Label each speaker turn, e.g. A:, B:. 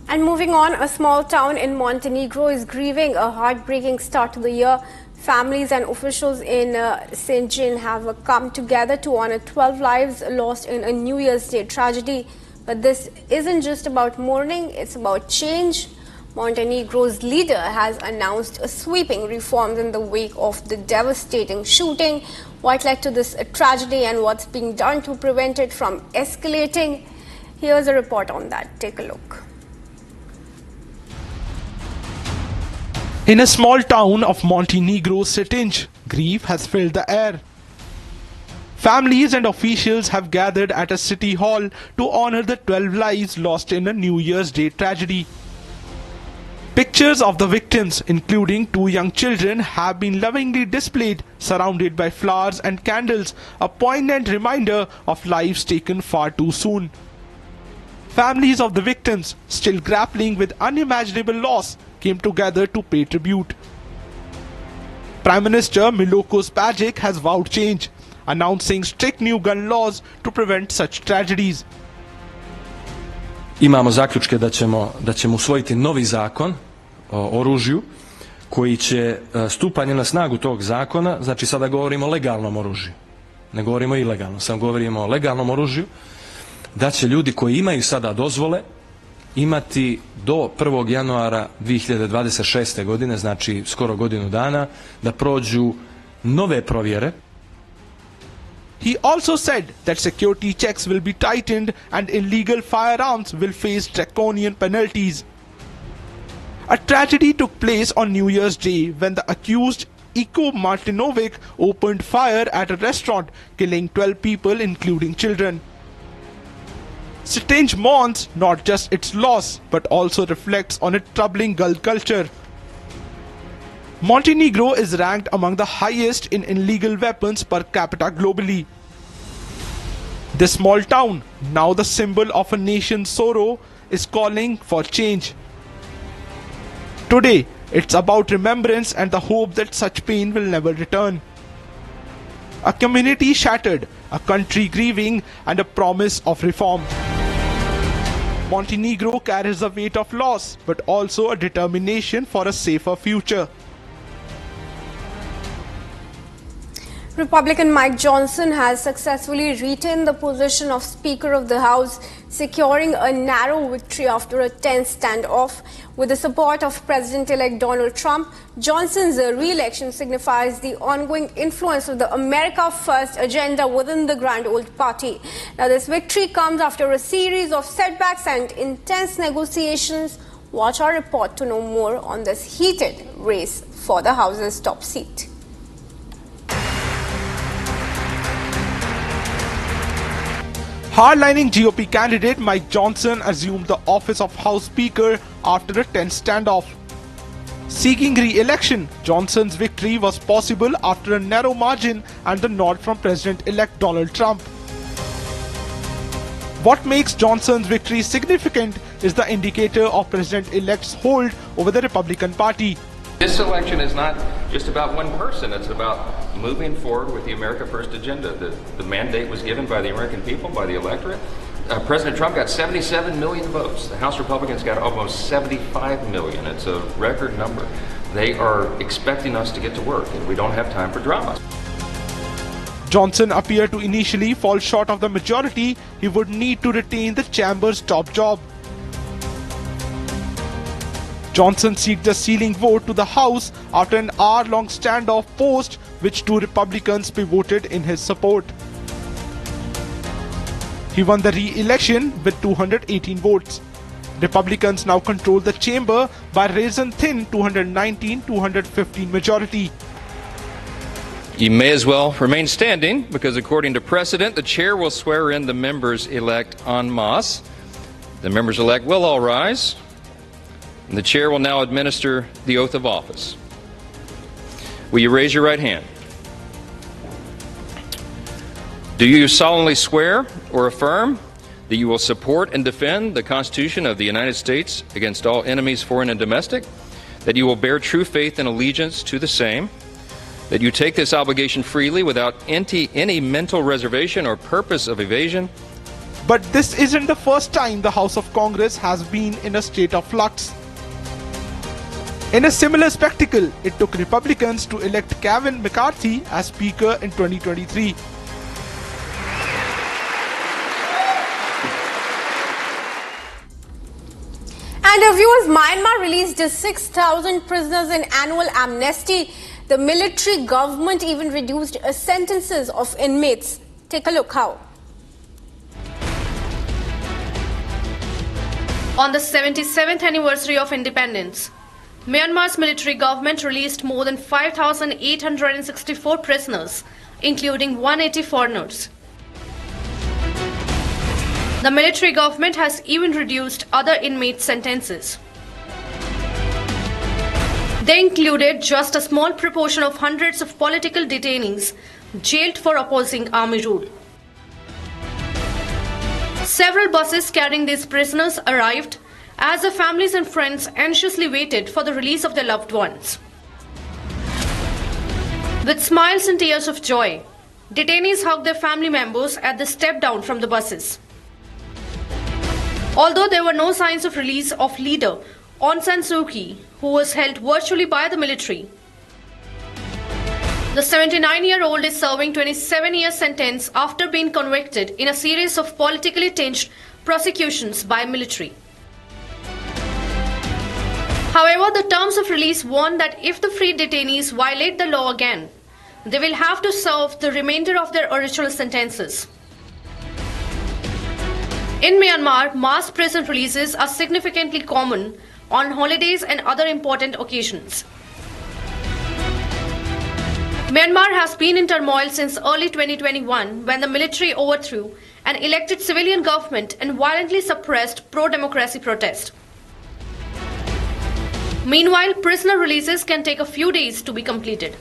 A: And moving on, a small town in Montenegro is grieving a heartbreaking start to the year. Families and officials in Cetinje have come together to honor 12 lives lost in a New Year's Day tragedy. But this isn't just about mourning, it's about change. Montenegro's leader has announced sweeping reforms in the wake of the devastating shooting. What led to this tragedy and what's being done to prevent it from escalating? Here's a report on that. Take a look.
B: In a small town of Montenegro, Cetinje, grief has filled the air. Families and officials have gathered at a city hall to honor the 12 lives lost in a New Year's Day tragedy. Pictures of the victims, including 2 young children, have been lovingly displayed, surrounded by flowers and candles, a poignant reminder of lives taken far too soon. Families of the victims, still grappling with unimaginable loss, came together to pay tribute. Prime Minister Milojko Spajic has vowed change, announcing strict new gun laws to prevent such tragedies.
C: Imamo zaključke da ćemo usvojiti novi zakon o oružju koji će stupanje na snagu tog zakona, znači sada govorimo o legalnom oružju, ne govorimo o ilegalnom, samo govorimo o legalnom oružju, da će ljudi koji imaju sada dozvole imati do 1. januara 2026. godine, znači skoro godinu dana, da prođu nove provjere.
B: He also said that security checks will be tightened and illegal firearms will face draconian penalties. A tragedy took place on New Year's Day when the accused Aco Martinovic opened fire at a restaurant, killing 12 people including children. Cetinje mourns not just its loss but also reflects on its troubling gun culture. Montenegro is ranked among the highest in illegal weapons per capita globally. This small town, now the symbol of a nation's sorrow, is calling for change. Today, it's about remembrance and the hope that such pain will never return. A community shattered, a country grieving, and a promise of reform. Montenegro carries the weight of loss, but also a determination for a safer future.
A: Republican Mike Johnson has successfully retained the position of Speaker of the House, securing a narrow victory after a tense standoff. With the support of President-elect Donald Trump, Johnson's re-election signifies the ongoing influence of the America First agenda within the Grand Old Party. Now, this victory comes after a series of setbacks and intense negotiations. Watch our report to know more on this heated race for the House's top seat.
B: Hardlining GOP candidate Mike Johnson assumed the office of House Speaker after a tense standoff. Seeking re-election, Johnson's victory was possible after a narrow margin and the nod from President-elect Donald Trump. What makes Johnson's victory significant is the indicator of President-elect's hold over the Republican Party.
D: This election is not just about one person, it's about moving forward with the America First agenda. The mandate was given by the American people, by the electorate. President Trump got 77 million votes. The House Republicans got almost 75 million. It's a record number. They are expecting us to get to work, and we don't have time for drama.
B: Johnson appeared to initially fall short of the majority he would need to retain the chamber's top job. Johnson seeked the sealing vote to the House after an hour-long standoff post which 2 Republicans pivoted in his support. He won the re-election with 218 votes. Republicans now control the chamber by razor-thin 219-215 majority.
D: You may as well remain standing because according to precedent, the chair will swear in the members-elect en masse. The members-elect will all rise. And the chair will now administer the oath of office. Will you raise your right hand? Do you solemnly swear or affirm that you will support and defend the Constitution of the United States against all enemies, foreign and domestic, that you will bear true faith and allegiance to the same, that you take this obligation freely without any mental reservation or purpose of evasion,
B: But this isn't the first time the House of Congress has been in a state of flux. In a similar spectacle, it took Republicans to elect Kevin McCarthy as Speaker in 2023.
A: And viewers, Myanmar released 6,000 prisoners in annual amnesty. The military government even reduced sentences of inmates. Take a look how.
E: On the 77th anniversary of independence, Myanmar's military government released more than 5,864 prisoners, including 180 foreigners. The military government has even reduced other inmate sentences. They included just a small proportion of hundreds of political detainees jailed for opposing army rule. Several buses carrying these prisoners arrived as the families and friends anxiously waited for the release of their loved ones. With smiles and tears of joy, detainees hugged their family members as they stepped down from the buses. Although there were no signs of release of leader Aung San Suu Kyi, who was held virtually by the military, the 79-year-old is serving 27-year sentence after being convicted in a series of politically tinged prosecutions by military. However, the terms of release warn that if the freed detainees violate the law again, they will have to serve the remainder of their original sentences. In Myanmar, mass prison releases are significantly common on holidays and other important occasions. Myanmar has been in turmoil since early 2021 when the military overthrew an elected civilian government and violently suppressed pro-democracy protest. Meanwhile, prisoner releases can take a few days to be completed.